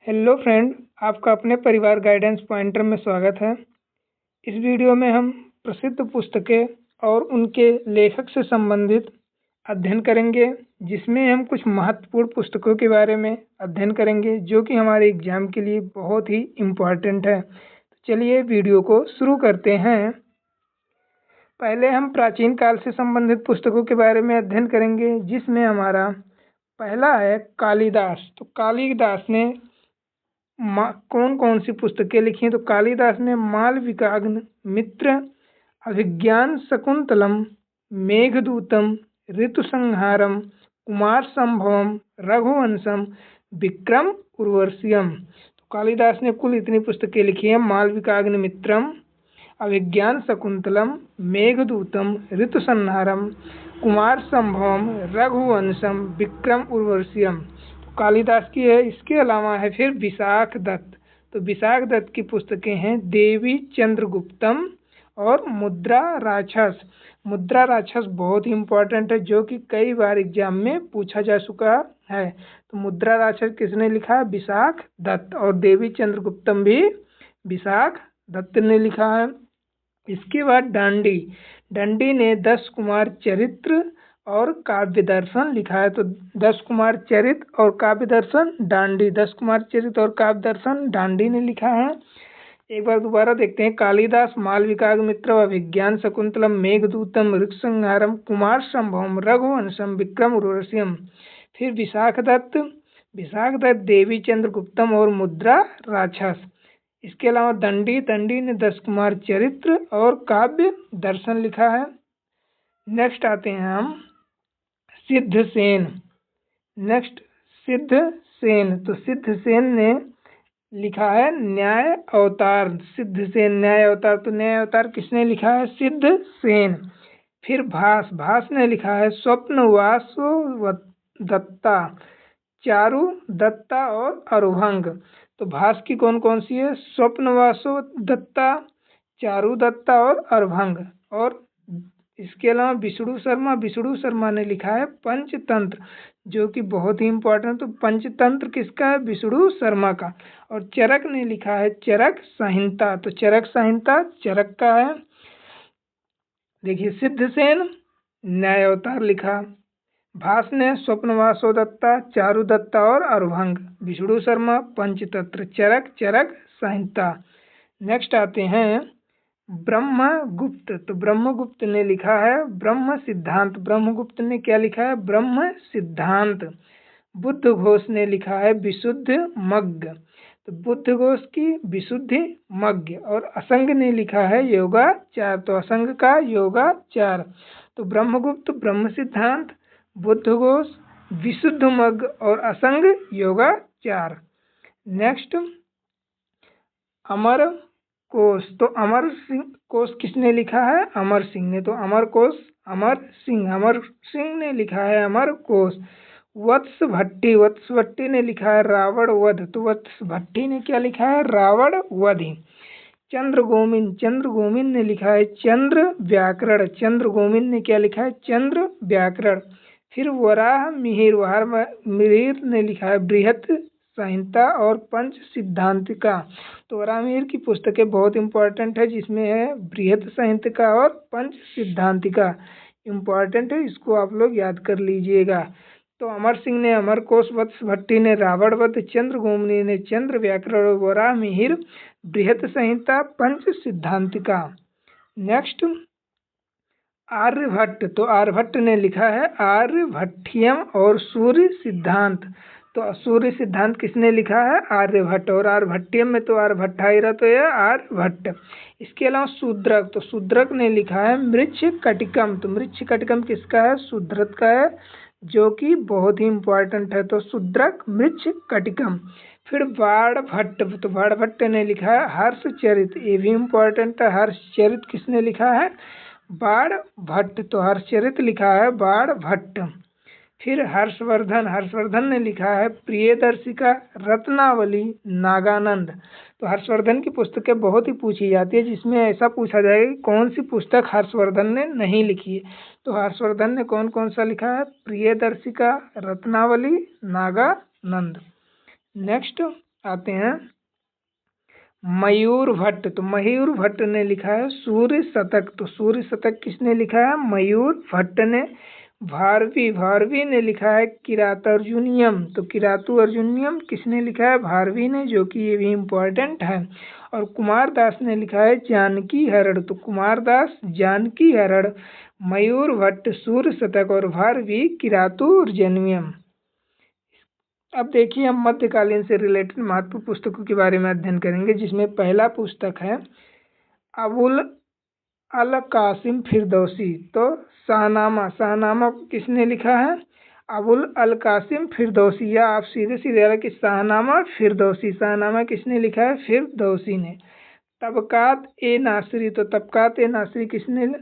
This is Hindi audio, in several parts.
हेलो फ्रेंड, आपका अपने परिवार गाइडेंस पॉइंटर में स्वागत है। इस वीडियो में हम प्रसिद्ध पुस्तकें और उनके लेखक से संबंधित अध्ययन करेंगे, जिसमें हम कुछ महत्वपूर्ण पुस्तकों के बारे में अध्ययन करेंगे जो कि हमारे एग्जाम के लिए बहुत ही इम्पोर्टेंट है। चलिए वीडियो को शुरू करते हैं। पहले हम प्राचीन काल से संबंधित पुस्तकों के बारे में अध्ययन करेंगे, जिसमें हमारा पहला है कालिदास। तो कालिदास ने कौन कौन सी पुस्तकें लिखी हैं? तो कालिदास ने मालविकाग्निमित्र, अभिज्ञान शकुंतलम, मेघदूतम, ऋतुसंहारम, कुमार संभवम, रघुवंशम, विक्रम उर्वशीयम। तो कालिदास ने कुल इतनी पुस्तकें लिखी हैं: मालविकाग्निमित्रम, अभिज्ञान शकुंतलम, मेघदूतम, ऋतुसंहारम, कुमार संभवम, रघुवंशम, विक्रम उर्वशीयम। कालिदास की है। इसके अलावा है फिर विशाख दत्त। तो विशाख दत्त की पुस्तकें हैं देवी चंद्रगुप्तम और मुद्रा राक्षस। मुद्रा राक्षस बहुत ही इम्पोर्टेंट है, जो कि कई बार एग्जाम में पूछा जा चुका है। तो मुद्रा राक्षस किसने लिखा है? विशाख दत्त। और देवी चंद्रगुप्तम भी विशाख दत्त ने लिखा है। इसके बाद डांडी। डांडी ने 10 कुमार चरित्र और काव्य दर्शन लिखा है। तो 10 कुमार चरित्र और काव्य दर्शन डांडी, 10 कुमार चरित्र और काव्य दर्शन डांडी ने लिखा है। एक बार दोबारा देखते हैं। कालिदास मालविकाग्निमित्र, अभिज्ञान शकुंतलम, मेघदूतम, ऋतुसंहारम, कुमार संभवम, रघुवंशम, विक्रम उर्वशीयम। फिर विशाख दत्त देवी चंद्रगुप्तम और मुद्रा राक्षस। इसके अलावा दंडी ने 10 कुमार चरित्र और काव्य दर्शन लिखा है। नेक्स्ट आते हैं हम सिद्धसेन। तो सिद्धसेन ने लिखा है न्याय अवतार। सिद्धसेन न्याय अवतार। तो न्याय अवतार किसने लिखा है? सिद्धसेन। फिर भास ने लिखा है स्वप्नवासो दत्ता, चारु दत्ता और अरुभंग। तो भास की कौन कौन सी है? स्वप्नवासो दत्ता, चारु दत्ता और अरुभंग। और इसके अलावा विष्णु शर्मा ने लिखा है पंचतंत्र, जो कि बहुत ही इम्पोर्टेंट। तो पंचतंत्र किसका है? विष्णु शर्मा का। और चरक ने लिखा है चरक संहिता। तो चरक संहिता चरक का है। देखिए, सिद्धसेन न्याय अवतार लिखा, भास ने स्वप्नवासो दत्ता, चारु दत्ता और अरुभंग, विष्णु शर्मा पंचतंत्र, चरक संहिता। नेक्स्ट आते हैं ब्रह्मगुप्त। तो ब्रह्मगुप्त ने लिखा है ब्रह्म सिद्धांत। ब्रह्मगुप्त ने क्या लिखा है? ब्रह्म सिद्धांत। बुद्ध घोष ने लिखा है विशुद्ध मग्ग। तो बुद्ध घोष की विशुद्धि मग्ग। और असंग ने लिखा है योगाचार। तो असंग का योगाचार। तो ब्रह्मगुप्त ब्रह्म सिद्धांत, बुद्ध घोष विशुद्ध मग्ग और असंग योगाचार। नेक्स्ट अमर कोश। तो अमर सिंह कोश किसने लिखा है? अमर सिंह ने। तो अमर सिंह ने लिखा है अमर कोश। वत्स भट्टी ने लिखा है रावण वध। तो वत्स भट्टी ने क्या लिखा है? रावण वध। चंद्रगोमिन ने लिखा है चंद्र व्याकरण। चंद्रगोमिन ने क्या लिखा है? चंद्र व्याकरण। फिर वराह मिहिर ने लिखा है बृहत संहिता और पंच सिद्धांतिका। तो वराहमिहिर की पुस्तकें बहुत इंपॉर्टेंट है, जिसमें है बृहत संहिता और पंच सिद्धांतिका। इम्पॉर्टेंट है, इसको आप लोग याद कर लीजिएगा। तो अमर सिंह ने अमर कोश, वत्स भट्टी ने रावण वध, चंद्रगोमनी ने चंद्र व्याकरण और वराहमिहिर बृहत संहिता पंच सिद्धांतिका। नेक्स्ट आर्यभट्ट। तो आर्यभट्ट ने लिखा है आर्यभट्टियम और सूर्य सिद्धांत। तो सूर्य सिद्धांत किसने लिखा है? आर्यभट्ट। और आर्यभट्टियम में तो आर्यभट्टाइरा, तो यह आर्यभट्ट। इसके अलावा शूद्रक। तो शूद्रक ने लिखा है मृच्छकटिकम। तो मृच्छकटिकम किसका है? शूद्रक का है, जो कि बहुत ही इम्पोर्टेंट है। तो शूद्रक मृच्छकटिकम। फिर बाणभट्ट। तो बाणभट्ट ने लिखा है हर्षचरित। ये भी इम्पोर्टेंट है। हर्षचरित किसने लिखा है? बाणभट्ट। तो हर्षचरित लिखा है बाणभट्ट। फिर हर्षवर्धन ने लिखा है प्रियदर्शिका रत्नावली नागानंद। तो हर्षवर्धन की पुस्तकें बहुत ही पूछी जाती है, जिसमें ऐसा पूछा जाएगा कि कौन सी पुस्तक हर्षवर्धन ने नहीं लिखी है। तो हर्षवर्धन ने कौन कौन सा लिखा है? प्रियदर्शिका, रत्नावली, नागानंद। नेक्स्ट आते हैं मयूर भट्ट। तो मयूर भट्ट ने लिखा है सूर्य शतक। तो सूर्य शतक किसने लिखा है? मयूर भट्ट ने। भारवी ने लिखा है किरातार्जुनीयम। तो किरातार्जुनीयम किसने लिखा है? भारवी ने, जो कि ये भी इम्पोर्टेंट है। और कुमार दास ने लिखा है जानकी हरण। तो कुमार दास जानकी हरण, मयूर भट्ट सूर्य शतक और भारवी किरातार्जुनीयम। अब देखिए हम मध्यकालीन से रिलेटेड महत्वपूर्ण पुस्तकों के बारे में अध्ययन करेंगे, जिसमें पहला पुस्तक है अबुल अल कासिम फिरदौसी। तो शाहनामा, शाहनामा किसने लिखा है? अबुल अल कासिम फिरदौसी। या आप सीधे सीधे कि शाहनामा फिरदौसी, शाहनामा किसने लिखा है? फिरदौसी ने। तबकात ए नासरी। तो तबकात ए नासरी किसने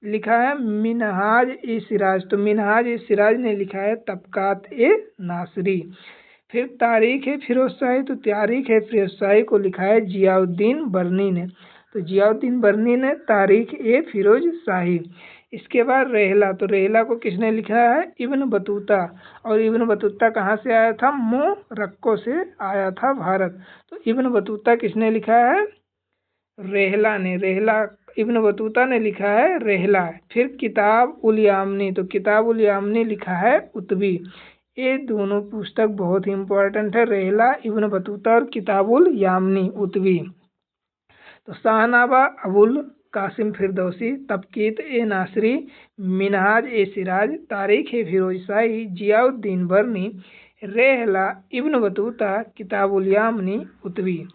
लिखा है? मिनहाज ए सिराज। तो मिनहाज ए सिराज ने लिखा है तबकात ए नासरी। फिर तारीख है फिरोज शाही। तो तारीख है फिरोज शाही को लिखा है जियाउद्दीन बर्नी ने। तो जियाउद्दीन बर्नी ने तारीख ए फिरोज शाही। इसके बाद रेहला। तो रेहला को किसने लिखा है? Ibn Battuta. और इब्न बतूता कहाँ से आया था? मोरक्को से आया था भारत। तो इब्न बतूता किसने लिखा है? रेहला ने। रेहला, इब्न बतूता ने लिखा है रेहला। फिर किताब उल यामनी। तो किताब उल यामनी लिखा है उतबी। ये दोनों पुस्तक बहुत ही इम्पोर्टेंट है, रेहला इब्न बतूता और किताबुल यामनी उतबी। तो शाहनामा अबुल कासिम फिरदौसी, तबकीत ए नासरी, Minhaj e Siraj, Tarikh e Firoz Shahi, Ziauddin Barni, Rihla Ibn Battuta, Kitabul Yamini Utbi.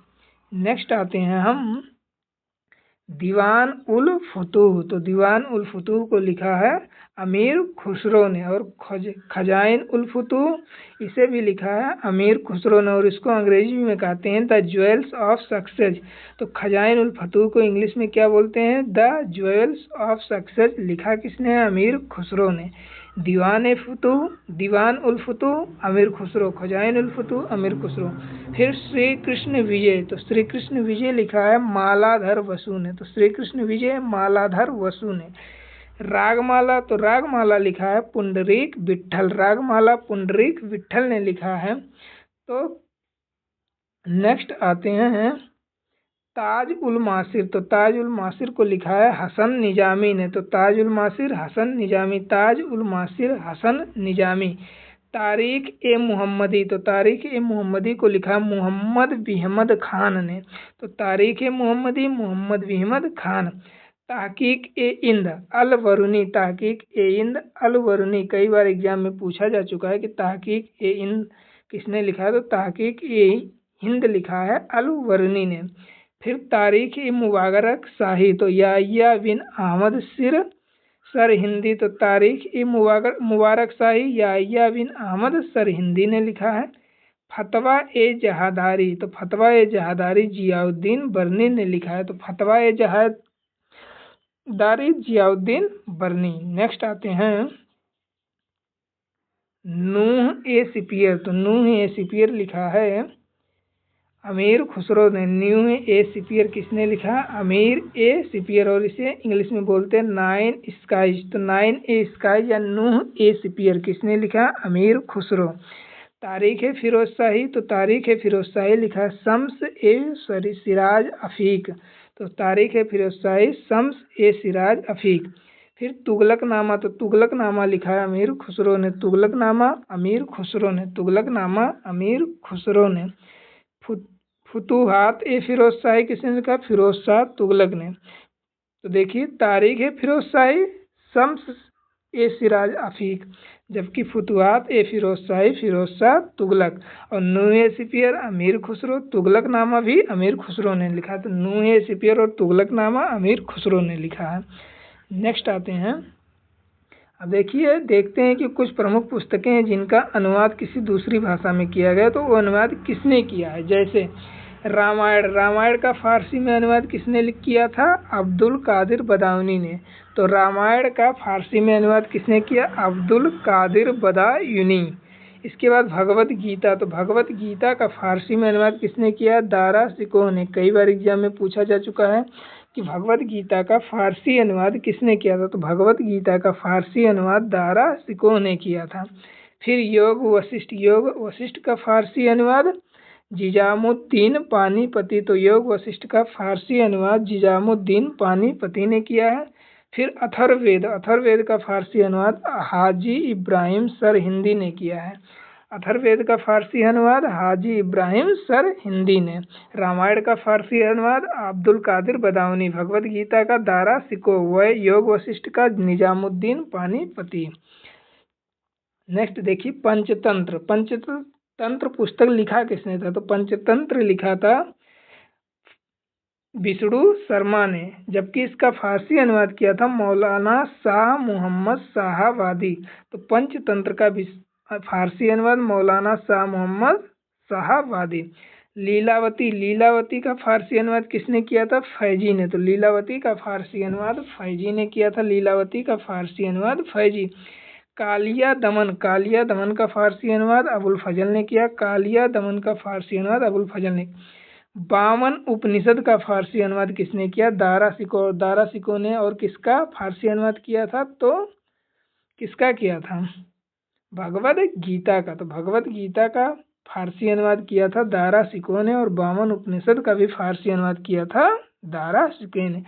Next आते हैं हम दीवान उल फुतूह। तो दीवान उल फुतूह को लिखा है अमीर खुसरो ने। और खजाइन उल फुतूह इसे भी लिखा है अमीर खुसरो ने, और इसको अंग्रेजी में कहते हैं द ज्वेल्स ऑफ सक्सेस। तो खजाइन उल फुतूह को इंग्लिश में क्या बोलते हैं? The jewels of success. लिखा किसने है? अमीर खुसरो ने। दीवान फुतूह, दीवान उल फुतूह अमीर खुसरो, खजाइन उल फुतूह अमीर खुसरो। फिर श्री कृष्ण विजय। तो श्री कृष्ण विजय लिखा है मालाधर वसु ने। तो श्री कृष्ण विजय मालाधर वसु ने। रागमाला। तो रागमाला लिखा है पुंडरीक विट्ठल, रागमाला पुंडरीक विट्ठल ने लिखा है। तो नेक्स्ट आते हैं ताज उल मासिर। तो ताज उल मासिर को लिखा है हसन निजामी ने। तो ताज उल मासिर हसन निजामी, ताज उल मासिर हसन निजामी। तारीख ए मुहम्मदी। तो तारीख ए मुहम्मदी को लिखा मोहम्मद बिहमद खान ने। तो तारीख ए मुहम्मदी मोहम्मद बिहमद खान। तहकीक ए इंद अल वरुनी, तहकीक ए इंद अल वरुनी कई बार एग्जाम में पूछा जा चुका है कि तहकीक ए इंद किसने लिखा है? तो तहकीक ए हिंद लिखा है अल वरुनी ने। फिर तारीख ए मुबारक शाही। तो याहिया बिन अहमद सर हिंदी। तो तारीख ए मुबारक शाही याहिया बिन अहमद सर हिंदी ने लिखा है। फतवा ए जहादारी। तो फतवा ए जहादारी जियाउद्दीन बर्नी ने लिखा है। तो फतवा ए जहादारी जियाउद्दीन बर्नी। नेक्स्ट आते हैं नूह ए सिपियर। तो नूह ए सिपियर लिखा है अमीर खुसरो ने। न्यू ए सिपियर किसने लिखा? अमीर ए सिपियर, और इसे इंग्लिश में बोलते हैं नाइन स्काइज। तो नाइन ए स्काइज या नूह ए सिपियर किसने लिखा? अमीर खुसरो। तारीख है फिरोज शाही। तो तारीख है फिरोज शाही लिखा शम्स ए सिराज अफीक। तो तारीख है फिरोज शाही शम्स ए सिराज अफीक। फिर तुगलकनामा। तो तुगलकनामा लिखा है अमीर खुसरो ने। तुगलकनामा अमीर खुसरो ने। तुगलकनामा अमीर खुसरो ने। फुतूहात ए फिरोज शाही किसने लिखा? फिरोज शाह तुगलक ने। तो देखिए तारीख है फिरोज शाही शम्स ए सिराज अफीक, जबकि फुतूहात ए फिरोज शाही फिरोज शाह तुगलक। और नूह ए सिपियर अमीर खुसरो, तुगलकनामा भी अमीर खुसरो ने लिखा। तो नूह ए सिपियर और तुगलकनामा अमीर खुसरो ने लिखा है। नेक्स्ट आते हैं, अब देखते हैं कि कुछ प्रमुख पुस्तकें हैं जिनका अनुवाद किसी दूसरी भाषा में किया गया, तो वो अनुवाद किसने किया है। जैसे रामायण, रामायण का फारसी में अनुवाद किसने किया था? अब्दुल कादिर बदायूनी ने। तो रामायण का फारसी में अनुवाद किसने किया? अब्दुल कादिर बदायूनी। इसके बाद भगवत गीता। तो भगवत गीता का फारसी में अनुवाद किसने किया? दारा शिकोह ने। कई बार एग्जाम में पूछा जा चुका है कि भगवत गीता का फारसी अनुवाद किसने किया था? तो भगवत गीता का फारसी अनुवाद दारा शिकोह ने किया था। फिर योग वशिष्ठ, योग वशिष्ठ का फारसी अनुवाद जिजामुद्दीन पानीपती, तो योग वशिष्ठ का फारसी अनुवाद जिजामुद्दीन पानीपती ने किया है। फिर अथर्ववेद, अथर्ववेद का फारसी अनुवाद हाजी इब्राहिम सरहिंदी ने किया है। अथर्ववेद का फारसी अनुवाद हाजी इब्राहिम सरहिंदी ने। रामायण का फारसी अनुवाद अब्दुल कादिर बदाऊनी। भगवत गीता का दारा सिको व योग वशिष्ठ का निजामुद्दीन पानीपती। नेक्स्ट देखिए पंचतंत्र। पंचतंत्र पुस्तक लिखा किसने था? तो पंचतंत्र लिखा था विष्णु शर्मा ने, जबकि इसका फारसी अनुवाद किया था मौलाना शाह मोहम्मद शाहवादी। तो पंचतंत्र का फारसी अनुवाद मौलाना शाह मोहम्मद शाहवादी। लीलावती, लीलावती का फारसी अनुवाद किसने किया था? फैजी ने। तो लीलावती का फारसी अनुवाद फैजी ने किया था। लीलावती का फारसी अनुवाद फैजी। कालिया दमन, कालिया दमन का फारसी अनुवाद अबुल फजल ने किया। कालिया दमन का फारसी अनुवाद अबुल फजल ने। 52 उपनिषद का फारसी अनुवाद किसने किया? दारा सिको। दारा सिको ने। और किसका फारसी अनुवाद किया था? तो किसका किया था? भगवद गीता का। तो भगवद गीता का फारसी अनुवाद किया था दारा सिको ने, और 52 उपनिषद का भी फारसी अनुवाद किया था दारा सिको ने।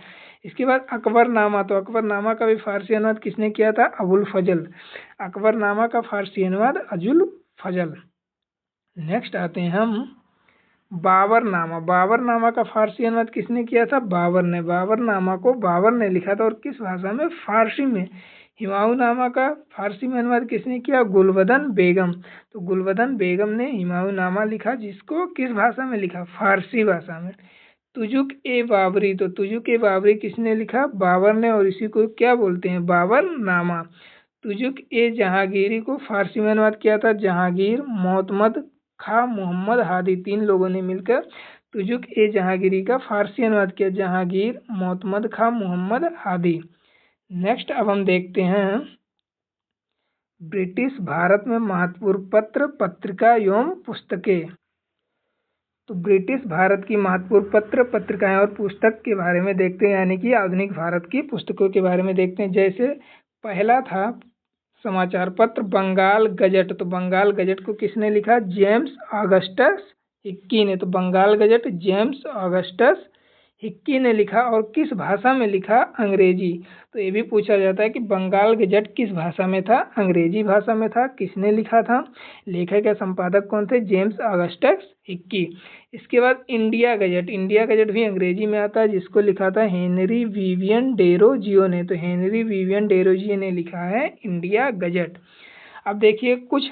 इसके बाद अकबरनामा, तो अकबरनामा का भी फारसी अनुवाद किसने किया था? अबुल फजल। अकबरनामा का फारसी अनुवाद अजुल फजल। नेक्स्ट आते हैं हम बाबरनामा। बाबरनामा का फारसी अनुवाद किसने किया था? बाबर ने। बाबरनामा को बाबर ने लिखा था, और किस भाषा में? फारसी में। हुमायूंनामा का फारसी में अनुवाद किसने किया? गुलबदन बेगम। तो गुलबदन बेगम ने हुमायूंनामा लिखा, जिसको किस भाषा में लिखा? फारसी भाषा में। तुजुक ए बाबरी, तो तुजुक ए बाबरी किसने लिखा? बाबर ने, और इसी को क्या बोलते हैं? बाबरनामा। तुजुक ए जहांगीरी को फारसी में अनुवाद किया था जहांगीर मोहम्मद खां मोहम्मद हादी। 3 लोगों ने मिलकर तुजुक ए जहांगीरी का फारसी अनुवाद किया, जहांगीर मोहम्मद खां मोहम्मद हादी। नेक्स्ट अब हम देखते हैं ब्रिटिश भारत में महत्वपूर्ण पत्र, पत्रिका एवं पुस्तकें। तो ब्रिटिश भारत की महत्वपूर्ण पत्र, पत्रिकाएं और पुस्तक के बारे में देखते हैं, यानी कि आधुनिक भारत की पुस्तकों के बारे में देखते हैं। जैसे पहला था समाचार पत्र बंगाल गजट। तो बंगाल गजट को किसने लिखा? जेम्स ऑगस्टस हिक्की ने। तो Bengal Gazette James Augustus Hicky ने लिखा। और किस भाषा में लिखा? अंग्रेजी। तो ये भी पूछा जाता है कि बंगाल गजट किस भाषा में था? अंग्रेजी भाषा में था। किसने लिखा था? लेखक या संपादक कौन थे? James Augustus Hickey. इसके बाद इंडिया गजट। इंडिया गजट भी अंग्रेजी में आता है, जिसको लिखा था हेनरी विवियन डेरोजियो ने। तो हेनरी विवियन डेरोजियो ने लिखा है इंडिया गजट। अब देखिए कुछ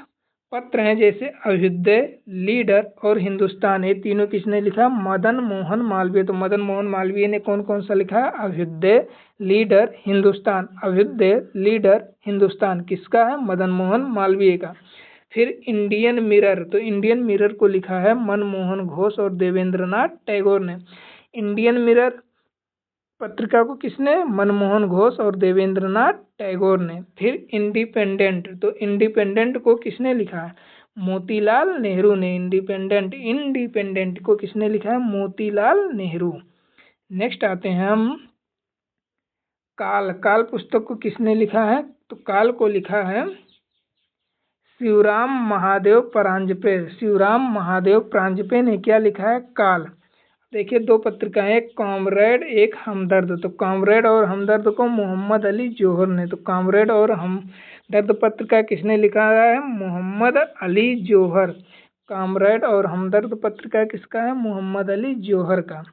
पत्र हैं, जैसे अभ्युदय, लीडर और हिंदुस्तान। ये तीनों किसने लिखा? मदन मोहन मालवीय। तो मदन मोहन मालवीय ने कौन कौन सा लिखा? अभ्युदय, लीडर, हिंदुस्तान। अभ्युदय, लीडर, हिंदुस्तान किसका है? मदन मोहन मालवीय का। फिर इंडियन मिरर। तो इंडियन मिरर को लिखा है मनमोहन घोष और देवेंद्रनाथ टैगोर ने। इंडियन मिरर पत्रिका को किसने? मनमोहन घोष और देवेंद्रनाथ टैगोर ने। फिर इंडिपेंडेंट। तो इंडिपेंडेंट को किसने लिखा है? मोतीलाल नेहरू ने। इंडिपेंडेंट, इंडिपेंडेंट को किसने लिखा है? मोतीलाल नेहरू। नेक्स्ट आते हैं हम काल। काल पुस्तक को किसने लिखा है? तो काल को लिखा है शिवराम महादेव परांजपे। शिवराम महादेव परांजपे ने क्या लिखा है? काल। देखिए 2 पत्रिकाएं, एक कॉमरेड, एक हमदर्द। तो कॉमरेड और हमदर्द को मोहम्मद अली जौहर ने। तो कॉमरेड और हमदर्द पत्रिका किसने लिखा है? मोहम्मद अली जौहर। कॉमरेड और हमदर्द पत्रिका किसका है? मोहम्मद अली जौहर का।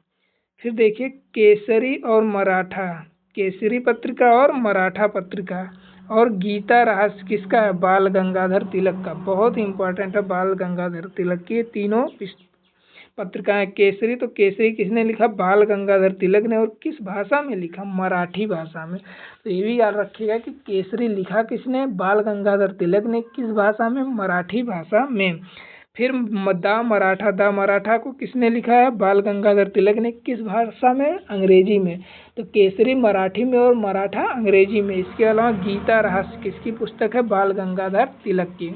फिर देखिए केसरी और मराठा। केसरी पत्रिका और मराठा पत्रिका। और गीता रहस्य किसका है? बाल गंगाधर तिलक का। बहुत ही इंपॉर्टेंट है बाल गंगाधर तिलक की तीनों पत्रिकाएं। केसरी, तो केसरी किसने लिखा? बाल गंगाधर तिलक ने। और किस भाषा में लिखा? मराठी भाषा में। तो ये भी याद रखिएगा कि केसरी लिखा किसने? बाल गंगाधर तिलक ने। किस भाषा में? मराठी भाषा में। फिर द मराठा को किसने लिखा है? बाल गंगाधर तिलक ने। किस भाषा में? अंग्रेजी में। तो केसरी मराठी में और मराठा अंग्रेजी में। इसके अलावा गीता रहस्य किसकी पुस्तक है? बाल गंगाधर तिलक की।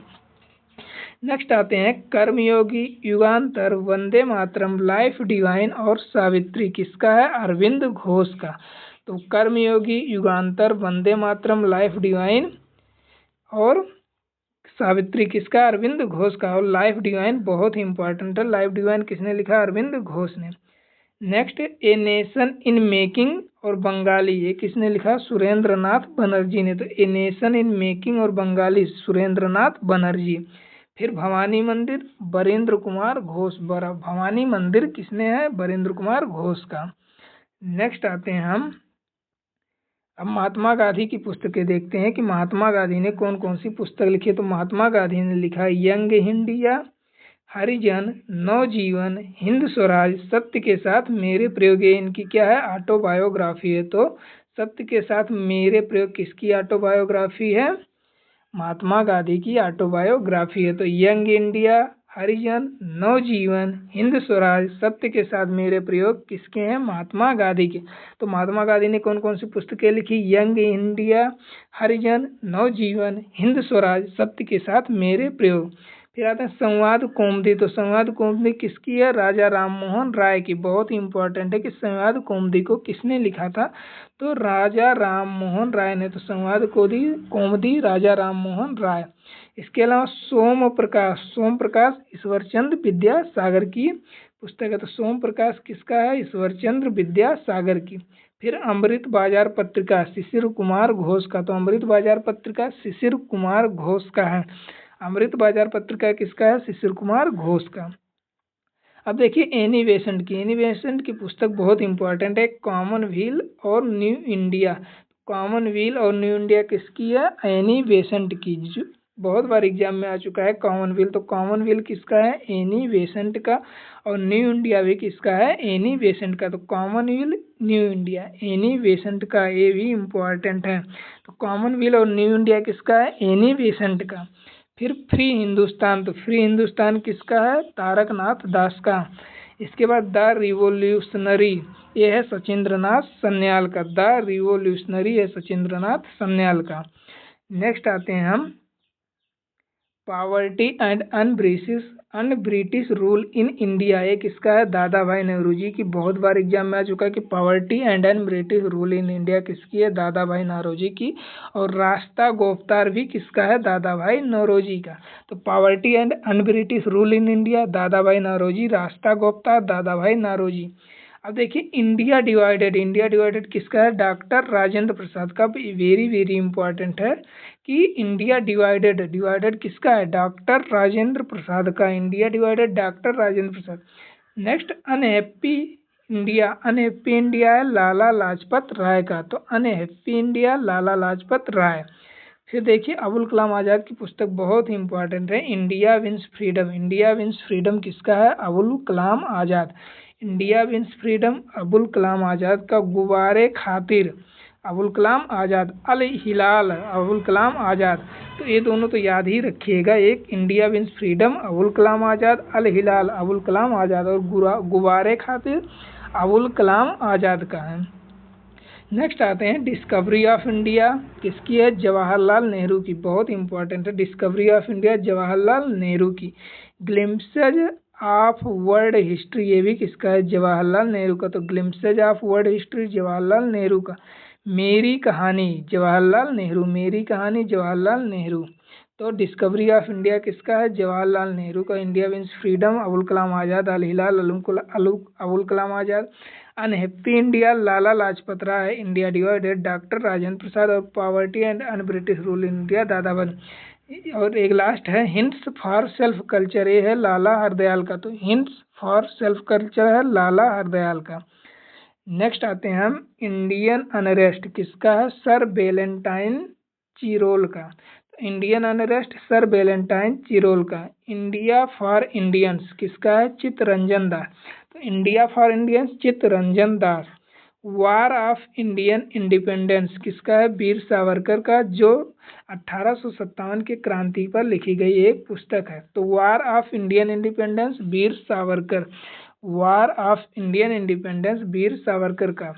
नेक्स्ट आते हैं कर्मयोगी, युगांतर, वंदे मातरम, लाइफ डिवाइन और सावित्री किसका है? अरविंद घोष का। तो कर्मयोगी, युगांतर, वंदे मातरम, लाइफ डिवाइन और सावित्री किसका? अरविंद घोष का। और लाइफ डिवाइन बहुत ही इंपॉर्टेंट है, लाइफ डिवाइन किसने लिखा? अरविंद घोष ने। Next, a nation in making और बंगाली, ये किसने लिखा? सुरेंद्र नाथ बनर्जी ने। तो ए नेशन इन मेकिंग और बंगाली, सुरेंद्र नाथ बनर्जी। फिर भवानी मंदिर, बरेंद्र कुमार घोष। भवानी मंदिर किसने है? बरेंद्र कुमार घोष का। नेक्स्ट आते हैं हम, अब महात्मा गांधी की पुस्तकें देखते हैं कि महात्मा गांधी ने कौन कौन सी पुस्तक लिखी है। तो महात्मा गांधी ने लिखा यंग इंडिया, हरिजन, नवजीवन, हिंद स्वराज, सत्य के साथ मेरे प्रयोग। ये इनकी क्या है? ऑटोबायोग्राफी है। तो सत्य के साथ मेरे प्रयोग किसकी ऑटोबायोग्राफी है? महात्मा गांधी की ऑटोबायोग्राफी है। तो यंग इंडिया, हरिजन, नवजीवन, हिंद स्वराज, सत्य के साथ मेरे प्रयोग किसके हैं? महात्मा गांधी के। तो महात्मा गांधी ने कौन कौन सी पुस्तकें लिखी? यंग इंडिया, हरिजन, नवजीवन, हिंद स्वराज, सत्य के साथ मेरे प्रयोग। फिर आते हैं संवाद कौमुदी। तो संवाद कौमुदी किसकी है? राजा राममोहन राय की। बहुत ही इंपॉर्टेंट है कि संवाद कौमुदी को किसने लिखा था? तो राजा राममोहन राय ने। तो संवाद कौमुदी राजा राममोहन राय। इसके अलावा सोम प्रकाश ईश्वरचंद्र विद्यासागर की पुस्तक है। तो सोम प्रकाश किसका है? ईश्वरचंद्र विद्यासागर की। फिर अमृत बाजार पत्रिका शिशिर कुमार घोष का। तो अमृत बाजार पत्रिका शिशिर कुमार घोष का है। अमृत बाजार पत्रिका किसका है? शिशिर कुमार घोष का। अब देखिए एनी बेसेंट की पुस्तक बहुत इंपॉर्टेंट है, कॉमनवेल्थ और न्यू इंडिया। कॉमनवेल्थ और न्यू इंडिया किसकी है? एनी बेसेंट की। जो बहुत बार एग्जाम में आ चुका है कॉमनवेल्थ। तो कॉमनवेल्थ किसका है? एनी बेसेंट का। और न्यू इंडिया भी किसका है? एनी बेसेंट का। तो Commonwealth, new India, Annie Besant का, ये भी इम्पोर्टेंट है। तो कॉमनवेल्थ और न्यू इंडिया किसका है? एनी बेसेंट का। फिर फ्री हिंदुस्तान। तो फ्री हिंदुस्तान किसका है? तारकनाथ दास का। इसके बाद द रिवोल्यूशनरी, ये है सचिंद्रनाथ सन्याल का। द रिवोल्यूशनरी है सचिंद्रनाथ सन्याल का। नेक्स्ट आते हैं हम, poverty and un-British rule in India, ये किसका है? दादा भाई नौरोजी जी की। बहुत बार एग्जाम में आ चुका है कि poverty and un-British rule in India किसकी है? दादा भाई नौरोजी की। और रास्ता गोफ्तार भी किसका है? दादा भाई नौरोजी का। तो poverty and un-British rule in India, दादा भाई नौरोजी। रास्ता गोफ्तार, दादा भाई नौरोजी। अब देखिए इंडिया डिवाइडेड किसका है? डॉक्टर राजेंद्र प्रसाद का। वेरी वेरी इंपॉर्टेंट है कि इंडिया डिवाइडेड किसका है? डॉक्टर राजेंद्र प्रसाद का। India divided doctor Rajendra Prasad. Next, unhappy India है लाला लाजपत राय का। तो अनहैप्पी इंडिया, लाला लाजपत राय। फिर देखिए अबुल कलाम आज़ाद की पुस्तक बहुत ही इंपॉर्टेंट है, इंडिया विंस फ्रीडम किसका है? Abul Kalam Azad. India wins freedom, Abul Kalam Azad का। गुब्बारे खातिर, अबुल कलाम आज़ाद। अल हिलाल, अबुल कलाम आज़ाद। तो ये दोनों तो याद ही रखिएगा, एक India wins freedom Abul Kalam Azad, अल हिलाल अबुल कलाम आज़ाद, और गुब्बारे खातिर अबुल कलाम आज़ाद का है। नेक्स्ट आते हैं डिस्कवरी ऑफ इंडिया, किसकी है? जवाहरलाल नेहरू की। बहुत इंपॉर्टेंट है discovery of India, Jawaharlal Nehru की। ग्लिम्पसेज ऑफ वर्ल्ड हिस्ट्री, ये भी किसका है? जवाहरलाल नेहरू का। तो Glimpses of World History Jawaharlal Nehru का। मेरी कहानी जवाहरलाल नेहरू, मेरी कहानी जवाहरलाल नेहरू। तो डिस्कवरी ऑफ इंडिया किसका है? जवाहरलाल नेहरू का। India wins freedom Abul Kalam Azad, अल हिलाल Abul Kalam Azad. Unhappy India Lala Lajpat Rai. India divided doctor Rajendra Prasad. और poverty and un-British rule in India, दादा भाई। और एक लास्ट है हिंट्स फॉर सेल्फ कल्चर, ये है लाला हरदयाल का। तो हिंट्स फॉर सेल्फ कल्चर है लाला हरदयाल का। नेक्स्ट आते हैं हम, इंडियन अनरेस्ट किसका है? सर वेलेंटाइन चिरोल का। Indian unrest sir Valentine Chirol का। इंडिया फॉर इंडियंस किसका है? चित्तरंजन दास। तो India for Indians Chittaranjan Das. War of Indian independence किसका है? वीर सावरकर का, जो 1857 के क्रांति पर लिखी गई एक पुस्तक है। तो War of Indian Independence Veer Savarkar, War of Indian Independence Veer Savarkar का।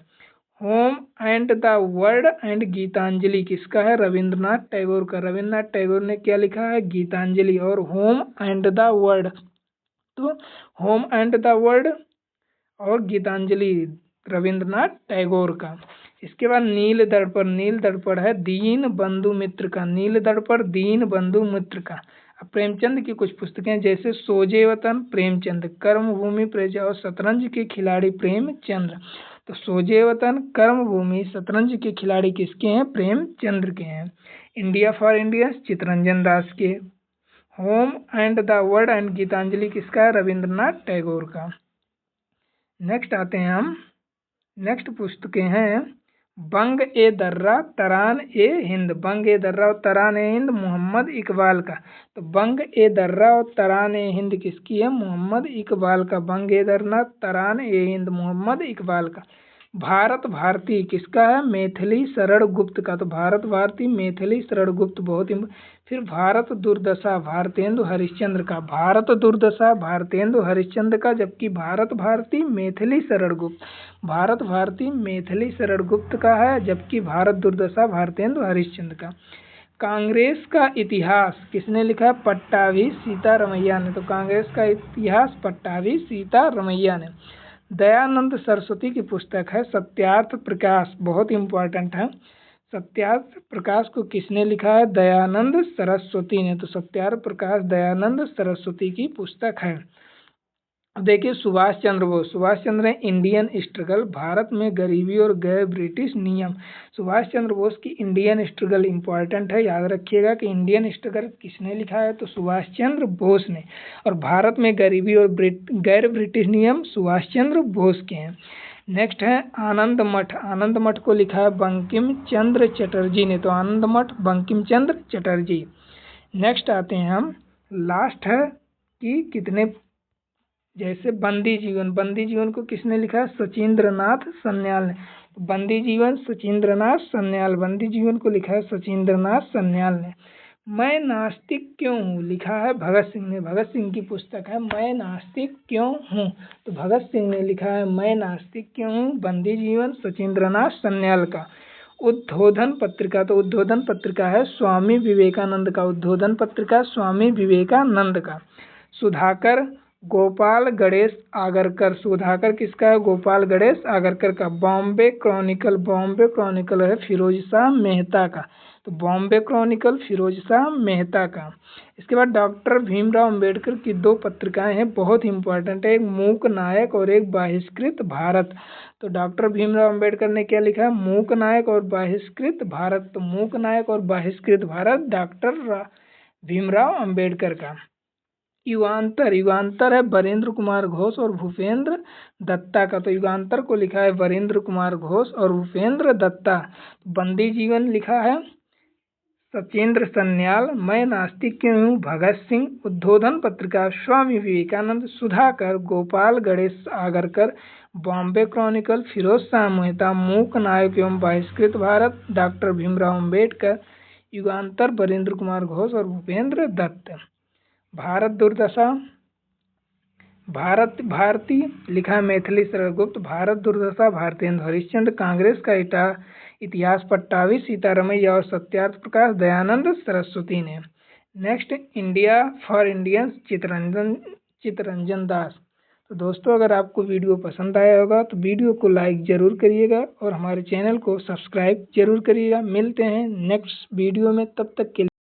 Home and the world and Gitanjali किसका है? रविंद्रनाथ टैगोर का। रविंद्रनाथ टैगोर ने क्या लिखा है? गीतांजलि। और होम एंड द वर्ल्ड, तो होम एंड द वर्ल्ड और गीतांजलि रविंद्रनाथ टैगोर का। इसके बाद नील दर्पण, नील दर्पण है दीन बंधु मित्र का, नील दर्पण दीन बंधु मित्र का। अब प्रेमचंद की कुछ पुस्तकें जैसे सोजे वतन प्रेमचंद, कर्मभूमि प्रजा और शतरंज के खिलाड़ी प्रेमचंद्र। तो सोजे वतन, कर्मभूमि, शतरंज के खिलाड़ी किसके हैं? प्रेमचंद्र के हैं। India for Indians Chittaranjan Das के। Home and the world and Gitanjali किसका है? रविंद्रनाथ टैगोर का। नेक्स्ट आते हैं हम, नेक्स्ट पुस्तकें हैं बंग ए दर्रा तरान ए हिंद, बंग ए दर्रा और तरान ए हिंद मोहम्मद इकबाल का। तो बंग ए दर्रा और तरान ए हिंद किसकी है? मोहम्मद इकबाल का। बंग ए दर्रा तरान ए हिंद मोहम्मद इकबाल का। भारत भारती किसका है? मैथिली शरण गुप्त का। तो भारत भारती मैथिली शरण गुप्त बहुत ही। फिर भारत दुर्दशा भारतेंदु हरिश्चंद्र का, भारत दुर्दशा भारतेंदु हरिश्चंद्र का, जबकि भारत भारती मैथिली शरण गुप्त, भारत भारती मैथिली शरण गुप्त का है, जबकि भारत दुर्दशा भारतेंदु हरिश्चंद्र का। कांग्रेस का इतिहास किसने लिखा है? पट्टाभी सीतारमैया ने। तो कांग्रेस का इतिहास पट्टाभी सीतारमैया ने। दयानंद सरस्वती की पुस्तक है सत्यार्थ प्रकाश, बहुत इंपॉर्टेंट है। सत्यार्थ प्रकाश को किसने लिखा है? दयानंद सरस्वती ने। तो सत्यार्थ प्रकाश दयानंद सरस्वती की पुस्तक है। देखिए सुभाष चंद्र बोस, सुभाष चंद्र इंडियन स्ट्रगल, भारत में गरीबी और गैर ब्रिटिश नियम। सुभाष चंद्र बोस की इंडियन स्ट्रगल इंपॉर्टेंट है, याद रखिएगा कि इंडियन स्ट्रगल किसने लिखा है? तो सुभाष चंद्र बोस ने। और भारत में गरीबी और गैर ब्रिटिश नियम सुभाष चंद्र बोस के हैं। नेक्स्ट है आनंद मठ, आनंद मठ को लिखा है बंकिम चंद्र चटर्जी ने। तो आनंद मठ बंकिम चंद्र चटर्जी। नेक्स्ट आते हैं हम, लास्ट है कि कितने, जैसे बंदी जीवन, बंदी जीवन को किसने लिखा है? सचिंद्रनाथ सन्याल ने। बंदी जीवन सचिंद्रनाथ सन्याल, बंदी जीवन को लिखा है सचिंद्रनाथ सन्याल ने। मैं नास्तिक क्यों हूँ लिखा है भगत सिंह ने, भगत सिंह की पुस्तक है मैं नास्तिक क्यों हूँ। तो भगत सिंह ने लिखा है मैं नास्तिक क्यों हूँ, बंदी जीवन सचिंद्रनाथ सन्याल का। उद्बोधन पत्रिका, तो उद्बोधन पत्रिका है स्वामी विवेकानंद का, उद्बोधन पत्रिका स्वामी विवेकानंद का। सुधाकर गोपाल गणेश आगरकर, सुधाकर किसका है? गोपाल गणेश आगरकर का। बॉम्बे क्रॉनिकल, बॉम्बे क्रॉनिकल है फिरोज शाह मेहता का। तो बॉम्बे क्रॉनिकल फिरोज शाह मेहता का। इसके बाद डॉक्टर भीमराव अंबेडकर की दो पत्रिकाएं हैं, बहुत इंपॉर्टेंट है, एक मूक नायक और एक बहिष्कृत भारत। तो डॉक्टर भीमराव अंबेडकर ने क्या लिखा है? मूक नायक और बहिष्कृत भारत। तो मूक नायक और बहिष्कृत भारत डॉक्टर भीमराव अंबेडकर का। युगांतर, युगांतर है वरेंद्र कुमार घोष और भूपेंद्र दत्ता का। तो युगांतर को लिखा है वरेंद्र कुमार घोष और भूपेंद्र दत्ता। बंदी जीवन लिखा है सचिंद्र सन्याल, मैं नास्तिक क्यों हूँ भगत सिंह, उद्बोधन पत्रिका स्वामी विवेकानंद, सुधाकर गोपाल गणेश आगरकर, बॉम्बे क्रॉनिकल फिरोज शाह मेहता, मूक नायक एवं बहिष्कृत भारत डॉक्टर भीमराव अंबेडकर, युगांतर वरेंद्र कुमार घोष और भूपेंद्र दत्त। भारत दुर्दशा भारत भारती लिखा है मैथिली शरण गुप्त, भारत दुर्दशा भारतेंदु हरिश्चंद्र, कांग्रेस का इतिहास पट्टाभी सीतारमैया और सत्यार्थ प्रकाश दयानंद सरस्वती ने। Next India for Indians Chittaranjan Das. तो दोस्तों अगर आपको वीडियो पसंद आया होगा तो वीडियो को लाइक जरूर करिएगा और हमारे चैनल को सब्सक्राइब जरूर करिएगा। मिलते हैं नेक्स्ट वीडियो में, तब तक के लिए